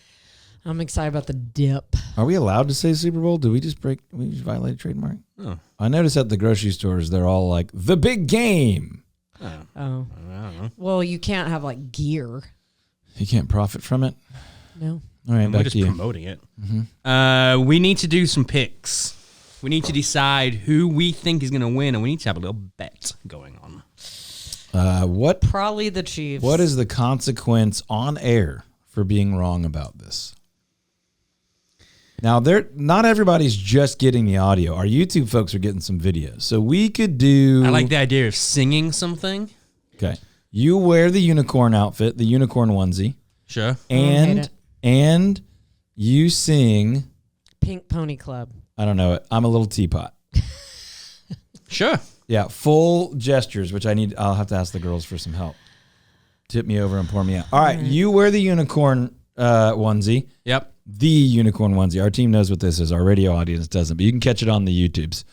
Speaker 2: I'm excited about the dip.
Speaker 1: Are we allowed to say Super Bowl? Did we just violate a trademark?
Speaker 3: Oh.
Speaker 1: I noticed at the grocery stores, they're all like, the big game.
Speaker 2: Oh.
Speaker 3: I don't know.
Speaker 2: Well, you can't have like gear.
Speaker 1: You can't profit from it?
Speaker 2: No.
Speaker 1: All right,
Speaker 3: And we're
Speaker 1: back
Speaker 3: just
Speaker 1: to you.
Speaker 3: promoting it. We need to do some picks. We need to decide who we think is going to win, and we need to have a little bet going on.
Speaker 2: Probably the Chiefs.
Speaker 1: What is the consequence on air for being wrong about this? Now, not everybody's just getting the audio. Our YouTube folks are getting some videos. So we could do...
Speaker 3: I like the idea of singing something.
Speaker 1: Okay. You wear the unicorn outfit, the unicorn onesie,
Speaker 3: Sure.
Speaker 1: and you sing...
Speaker 2: Pink Pony Club.
Speaker 1: I don't know it. I'm a little teapot.
Speaker 3: Sure.
Speaker 1: Yeah, full gestures, which I'll have to ask the girls for some help. Tip me over and pour me out. All right, you wear the unicorn onesie.
Speaker 3: Yep.
Speaker 1: The unicorn onesie. Our team knows what this is. Our radio audience doesn't, but you can catch it on the YouTubes.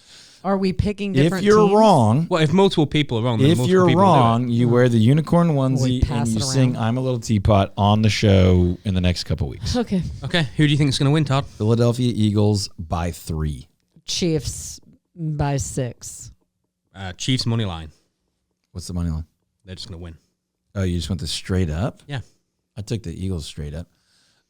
Speaker 2: Are we picking different
Speaker 1: If you're
Speaker 2: teams?
Speaker 1: wrong,
Speaker 3: Well, if multiple people are wrong, then
Speaker 1: if
Speaker 3: multiple
Speaker 1: you're
Speaker 3: people
Speaker 1: wrong,
Speaker 3: do
Speaker 1: you wear the unicorn onesie
Speaker 2: pass
Speaker 1: and you
Speaker 2: it
Speaker 1: sing
Speaker 2: around.
Speaker 1: "I'm a Little Teapot" on the show in the next couple weeks.
Speaker 2: Okay.
Speaker 3: it. Okay. Who do you think is going to win, Todd?
Speaker 1: Philadelphia Eagles by 3.
Speaker 2: Chiefs by 6.
Speaker 3: Chiefs money line.
Speaker 1: What's the money line?
Speaker 3: They're just going to win.
Speaker 1: Oh, you just went the straight up?
Speaker 3: Yeah.
Speaker 1: I took the Eagles straight up.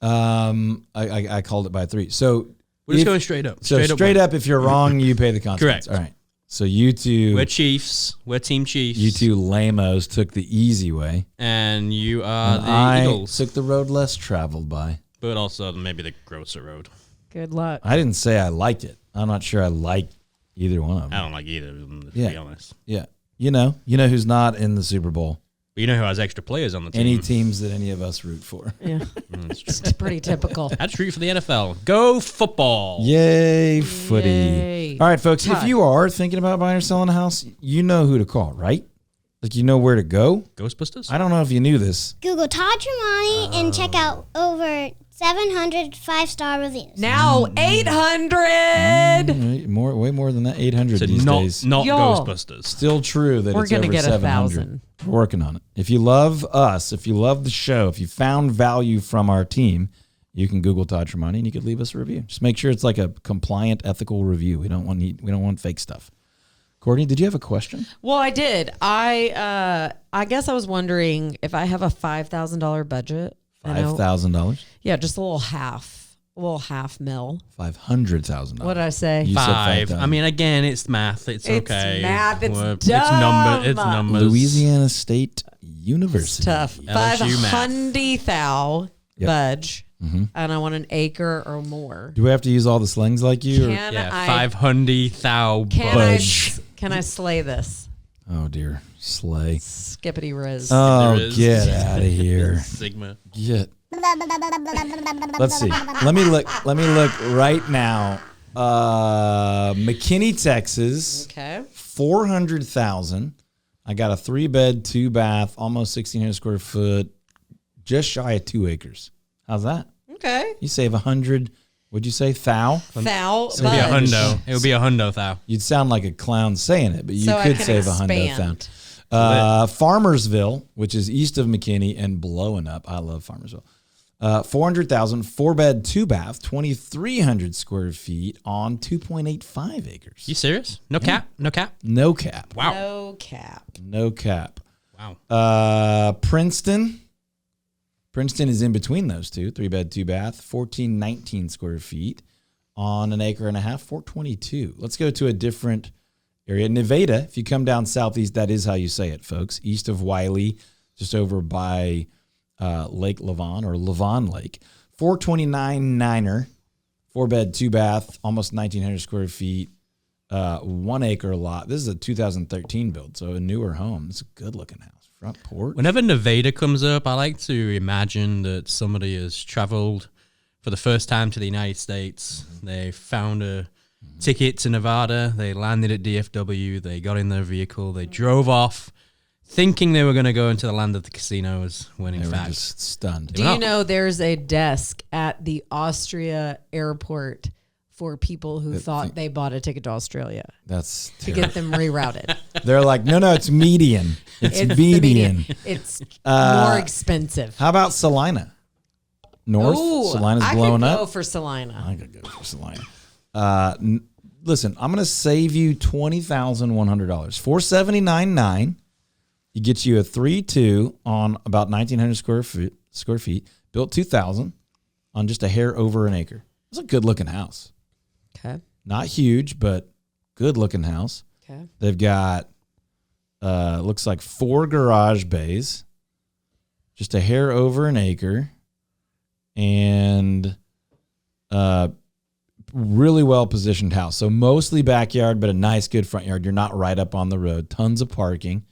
Speaker 1: I called it by 3. So
Speaker 3: We're just going straight up.
Speaker 1: straight
Speaker 3: win.
Speaker 1: up. If you're wrong, you pay the consequence.
Speaker 3: Correct.
Speaker 1: All right. So you two,
Speaker 3: We're Chiefs. We're Team Chiefs.
Speaker 1: you two lamos took the easy way.
Speaker 3: And you are
Speaker 1: And
Speaker 3: the
Speaker 1: I
Speaker 3: Eagles.
Speaker 1: took the road less traveled by.
Speaker 3: But also maybe the grosser road.
Speaker 2: Good luck.
Speaker 1: I didn't say I liked it. I'm not sure I like either one of them.
Speaker 3: I don't like either of them, to
Speaker 1: Yeah.
Speaker 3: be honest.
Speaker 1: Yeah. You know who's not in the Super Bowl.
Speaker 3: But you know who has extra players on the team?
Speaker 1: Any teams that any of us root for.
Speaker 2: Yeah.
Speaker 3: That's true.
Speaker 2: It's pretty typical.
Speaker 3: I'd root for the NFL. Go football.
Speaker 1: Yay, footy.
Speaker 2: Yay.
Speaker 1: All right, folks, if
Speaker 2: Todd.
Speaker 1: you are thinking about buying or selling a house, you know who to call, right? Like, you know where to go?
Speaker 3: Ghostbusters?
Speaker 1: I don't know if you knew this.
Speaker 6: Google Todd Tremonti and check out over 700 5-star reviews.
Speaker 2: Now 800.
Speaker 1: Way more than that, 800
Speaker 3: So
Speaker 1: these days.
Speaker 3: not
Speaker 2: Y'all.
Speaker 3: Ghostbusters.
Speaker 1: Still true that
Speaker 2: We're
Speaker 1: it's
Speaker 2: gonna
Speaker 1: over
Speaker 2: get
Speaker 1: 700.
Speaker 2: 1,000.
Speaker 1: We're working on it. If you love us, if you love the show, if you found value from our team, you can Google Todd Tremonti and you could leave us a review. Just make sure it's like a compliant, ethical review. We don't want fake stuff. Courtney, did you have a question?
Speaker 2: Well, I did. I guess I was wondering if I have a $5,000 budget. I know-
Speaker 1: $5,000?
Speaker 2: Yeah, just a little half mil.
Speaker 1: $500,000.
Speaker 2: What did I say?
Speaker 1: You said
Speaker 3: 5.
Speaker 1: 5,000.
Speaker 3: I mean, again, it's math. It's okay.
Speaker 2: math. It's
Speaker 3: It's
Speaker 2: dumb.
Speaker 3: It's numbers.
Speaker 1: Louisiana State University.
Speaker 2: It's tough.
Speaker 3: LSU math.
Speaker 2: 500,000
Speaker 1: Yep.
Speaker 2: budge,
Speaker 1: Mm-hmm.
Speaker 2: and I want an acre or more.
Speaker 1: Do we have to use all the slangs like you? Or?
Speaker 2: Can
Speaker 3: Yeah,
Speaker 2: I?
Speaker 3: 500,000
Speaker 1: Budge.
Speaker 2: Can I slay this?
Speaker 1: Oh, dear. Slay.
Speaker 2: Skippity riz.
Speaker 1: Oh,
Speaker 3: There is.
Speaker 1: get out of here.
Speaker 3: Sigma.
Speaker 1: Get. Let's see. Let me look right now. McKinney, Texas.
Speaker 2: Okay.
Speaker 1: 400,000. I got a 3-bed, 2-bath, almost 1,600 square foot, just shy of 2 acres. How's that?
Speaker 2: Okay.
Speaker 1: You save 100. What'd you say? Thou?
Speaker 2: Thou
Speaker 3: It would be a
Speaker 2: budge.
Speaker 3: hundo. It would be a hundo thou.
Speaker 1: You'd sound like a clown saying it, but you
Speaker 2: So I
Speaker 1: could
Speaker 2: can
Speaker 1: save 100,000.
Speaker 2: expand.
Speaker 1: Farmersville, which is east of McKinney and blowing up. I love Farmersville. 400,000, 4-bed, 2-bath, 2,300 square feet on 2.85 acres.
Speaker 3: You serious? No cap? No cap?
Speaker 1: No cap.
Speaker 3: Wow.
Speaker 2: No cap.
Speaker 1: No cap.
Speaker 3: Wow.
Speaker 1: Princeton. Princeton is in between those two. 3-bed, 2-bath, 1,419 square feet on an acre and a half, 422. Let's go to a different area. Nevada, if you come down southeast, that is how you say it, folks. East of Wiley, just over by Lake Lavon or Lavon Lake. 429 Niner, 4-bed, 2-bath, almost 1,900 square feet, 1 acre lot. This is a 2013 build, so a newer home. It's a good looking house. Front porch.
Speaker 3: Whenever Nevada comes up, I like to imagine that somebody has traveled for the first time to the United States. They found a ticket to Nevada. They landed at DFW. They got in their vehicle. They drove off thinking they were going to go into the land of the casinos when in
Speaker 1: They were
Speaker 3: fact
Speaker 1: just stunned.
Speaker 2: Do you know there's a desk at the Austria airport for people who thought they bought a ticket to Australia
Speaker 1: That's
Speaker 2: to get them rerouted?
Speaker 1: They're like, no, it's median. It's
Speaker 2: the
Speaker 1: median.
Speaker 2: It's more expensive.
Speaker 1: How about Salina? North?
Speaker 2: Ooh,
Speaker 1: Salina's
Speaker 2: I
Speaker 1: blowing
Speaker 2: could
Speaker 1: up.
Speaker 2: go for Salina.
Speaker 1: I could go for Salina. Listen, I'm going to save you $20,100. $479.9. It gets you a 3-2 on about 1,900 square feet. Built 2000 on just a hair over an acre. It's a good looking house.
Speaker 2: Okay.
Speaker 1: Not huge, but good looking house.
Speaker 2: Okay.
Speaker 1: They've got looks like 4 garage bays. Just a hair over an acre. And really well positioned house. So mostly backyard, but a nice, good front yard. You're not right up on the road. Tons of parking.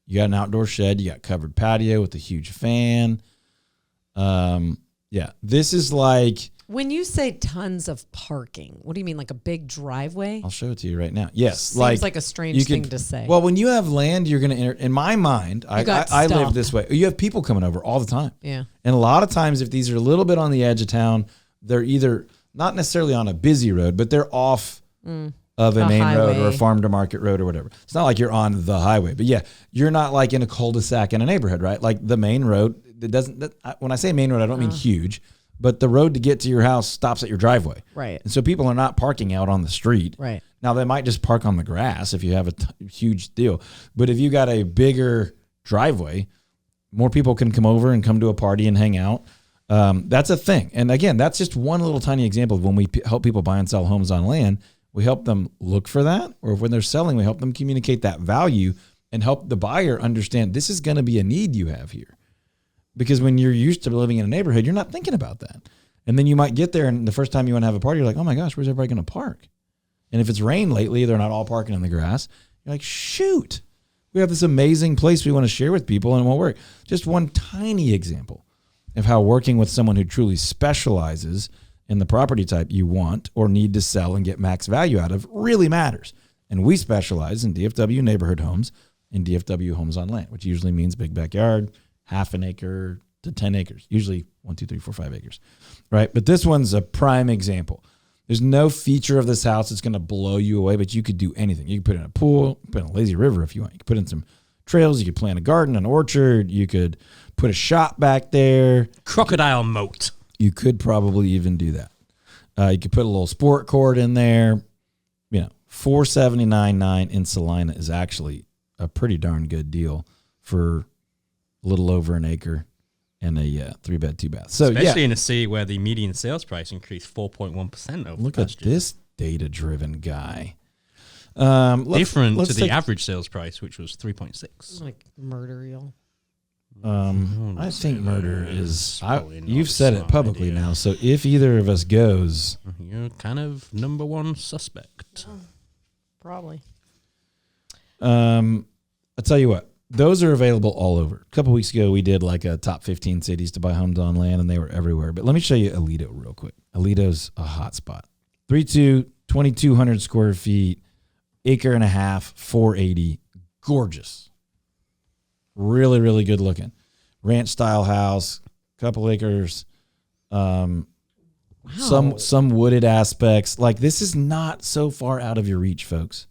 Speaker 1: You got an outdoor shed. You got covered patio with a huge fan. Yeah, this is like...
Speaker 2: When you say tons of parking, what do you mean? Like a big driveway?
Speaker 1: I'll show it to you right now. Yes.
Speaker 2: Seems like a strange thing to say.
Speaker 1: Well, when you have land, you're going to enter... In my mind, I live
Speaker 2: stumped.
Speaker 1: this way. You have people coming over all the time.
Speaker 2: Yeah.
Speaker 1: And a lot of times, if these are a little bit on the edge of town, they're either not necessarily on a busy road, but they're off of a main road or a farm to market road or whatever. It's not like you're on the highway, but yeah, you're not like in a cul-de-sac in a neighborhood, right? Like the main road, when I say main road, I don't mean huge, but the road to get to your house stops at your driveway.
Speaker 2: Right.
Speaker 1: And so people are not parking out on the street.
Speaker 2: Right.
Speaker 1: Now they might just park on the grass if you have a huge deal. But if you got a bigger driveway, more people can come over and come to a party and hang out. That's a thing. And again, that's just one little tiny example of when we help people buy and sell homes on land. We help them look for that, or when they're selling, we help them communicate that value and help the buyer understand this is going to be a need you have here. Because when you're used to living in a neighborhood, you're not thinking about that. And then you might get there, and the first time you want to have a party, you're like, oh my gosh, where's everybody going to park? And if it's rained lately, they're not all parking in the grass. You're like, shoot, we have this amazing place we want to share with people, and it won't work. Just one tiny example of how working with someone who truly specializes in the property type you want or need to sell and get max value out of really matters. And we specialize in DFW neighborhood homes and DFW homes on land, which usually means big backyard, half an acre to 10 acres, usually 1, 2, 3, 4, 5 acres, right? But this one's a prime example. There's no feature of this house that's going to blow you away, but you could do anything. You could put in a pool, put in a lazy river if you want. You could put in some trails. You could plant a garden, an orchard. You could put a shop back there.
Speaker 3: crocodile moat.
Speaker 1: You could probably even do that. You could put a little sport court in there. You know, $479.9 in Salina is actually a pretty darn good deal for a little over an acre and a 3-bed, 2-bath. So
Speaker 3: especially in a city where the median sales price increased 4.1% over
Speaker 1: look
Speaker 3: last
Speaker 1: at
Speaker 3: year.
Speaker 1: this data-driven guy.
Speaker 3: Different to the average sales price, which was 3.6.
Speaker 2: Like murder-real.
Speaker 1: I think murder is.
Speaker 3: probably not
Speaker 1: You've said it
Speaker 3: smart
Speaker 1: publicly
Speaker 3: idea.
Speaker 1: now, so if either of us goes,
Speaker 3: You're kind of number one suspect.
Speaker 2: Probably.
Speaker 1: I'll tell you what, those are available all over. A couple weeks ago, we did like a top 15 cities to buy homes on land, and they were everywhere. But let me show you Aledo real quick. Aledo's a hot spot. 2,200 square feet, acre and a half, 480, gorgeous. Really, really good looking. Ranch style house, couple acres, some wooded aspects. Like this is not so far out of your reach, folks.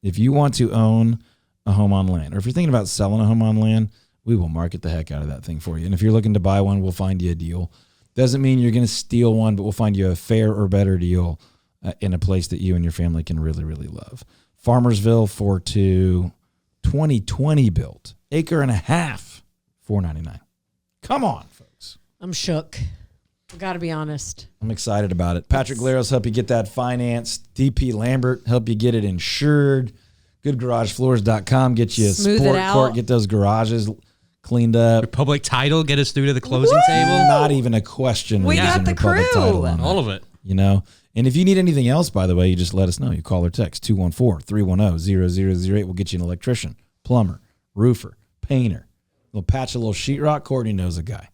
Speaker 1: If you want to own a home on land, or if you're thinking about selling a home on land, we will market the heck out of that thing for you. And if you're looking to buy one, we'll find you a deal. Doesn't mean you're going to steal one, but we'll find you a fair or better deal in a place that you and your family can really, really love. Farmersville, 4.2, 2020 built. Acre and a half, $499. Come on, folks.
Speaker 2: I'm shook. I got to be honest.
Speaker 1: I'm excited about it. Patrick Laros help you get that financed. DP Lambert help you get it insured. GoodGarageFloors.com get you a
Speaker 2: Smooth
Speaker 1: sport
Speaker 2: it out.
Speaker 1: court. Get those garages cleaned up.
Speaker 3: Republic Title, get us through to the closing table.
Speaker 1: Not even a question.
Speaker 2: We
Speaker 1: we're
Speaker 2: got
Speaker 1: using
Speaker 2: the
Speaker 1: Republic
Speaker 2: crew.
Speaker 1: Title on
Speaker 3: All
Speaker 1: that,
Speaker 3: of it.
Speaker 1: you know. And if you need anything else, by the way, you just let us know. You call or text 214-310-0008. We'll get you an electrician, plumber, roofer, painter, We'll patch a little sheetrock. Courtney knows a guy.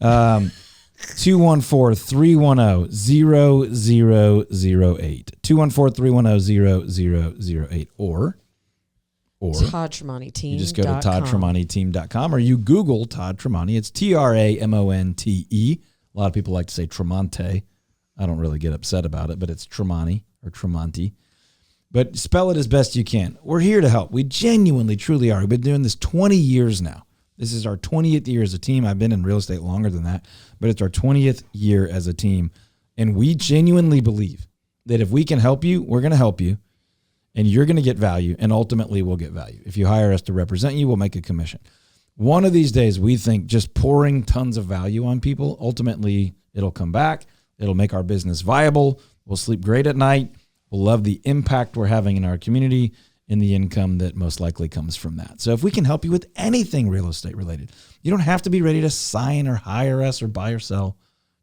Speaker 1: 214-310-0008. 214-310-0008. Or
Speaker 2: ToddTremontiTeam.com.
Speaker 1: you just go to ToddTremontiTeam.com or you Google Todd Tremonti. It's Tramonte. A lot of people like to say Tremonte. I don't really get upset about it, but it's Tremonti or Tremonti. But spell it as best you can. We're here to help. We genuinely, truly are. We've been doing this 20 years now. This is our 20th year as a team. I've been in real estate longer than that, but it's our 20th year as a team. And we genuinely believe that if we can help you, we're going to help you, and you're going to get value, and ultimately we'll get value. If you hire us to represent you, we'll make a commission. One of these days, we think just pouring tons of value on people, ultimately it'll come back. It'll make our business viable. We'll sleep great at night. We'll love the impact we're having in our community and the income that most likely comes from that. So if we can help you with anything real estate related, you don't have to be ready to sign or hire us or buy or sell.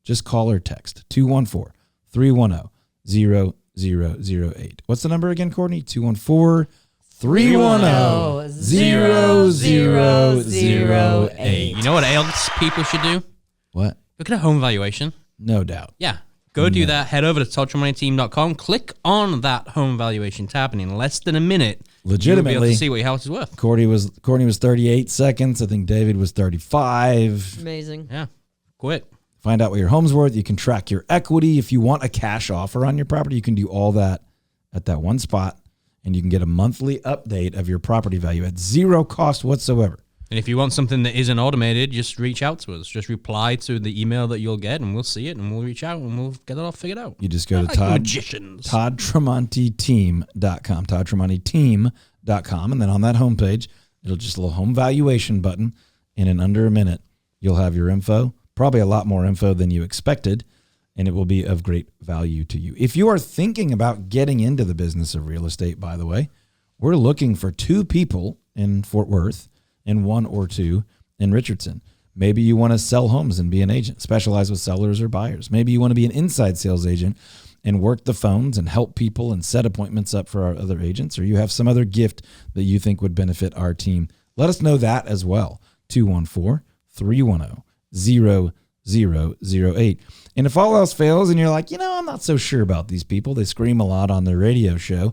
Speaker 1: Just call or text 214-310-0008. What's the number again, Courtney? 214-310-0008.
Speaker 3: You know what else people should do?
Speaker 1: What?
Speaker 3: Look at a home valuation.
Speaker 1: No doubt.
Speaker 3: Yeah. Go do that. Head over to ToddTremontiTeam.com. Click on that home valuation tab, and in less than a minute,
Speaker 1: legitimately,
Speaker 3: you'll be able to see what your house is worth.
Speaker 1: Courtney was 38 seconds. I think David was 35.
Speaker 2: Amazing.
Speaker 3: Yeah. Quick.
Speaker 1: Find out what your home's worth. You can track your equity. If you want a cash offer on your property, you can do all that at that one spot, and you can get a monthly update of your property value at zero cost whatsoever.
Speaker 3: And if you want something that isn't automated, just reach out to us. Just reply to the email that you'll get, and we'll see it, and we'll reach out, and we'll get it all figured out.
Speaker 1: You just go to
Speaker 3: ToddTremontiTeam.com,
Speaker 1: ToddTremontiTeam.com, and then on that homepage, it'll just a little home valuation button, and in under a minute, you'll have your info, probably a lot more info than you expected, and it will be of great value to you. If you are thinking about getting into the business of real estate, by the way, we're looking for 2 people in Fort Worth and 1 or 2 in Richardson. Maybe you want to sell homes and be an agent, specialize with sellers or buyers. Maybe you want to be an inside sales agent and work the phones and help people and set appointments up for our other agents, or you have some other gift that you think would benefit our team. Let us know that as well. 214-310-0008. And if all else fails and you're like, I'm not so sure about these people, they scream a lot on their radio show,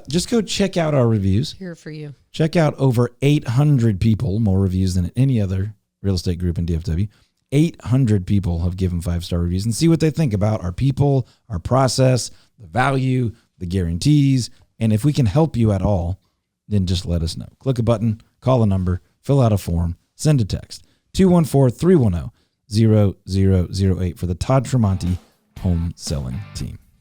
Speaker 1: just go check out our reviews.
Speaker 2: Here for you.
Speaker 1: Check out over 800 people, more reviews than any other real estate group in DFW. 800 people have given 5-star reviews, and see what they think about our people, our process, the value, the guarantees. And if we can help you at all, then just let us know. Click a button, call a number, fill out a form, send a text. 214-310-0008 for the Todd Tremonti Home Selling Team.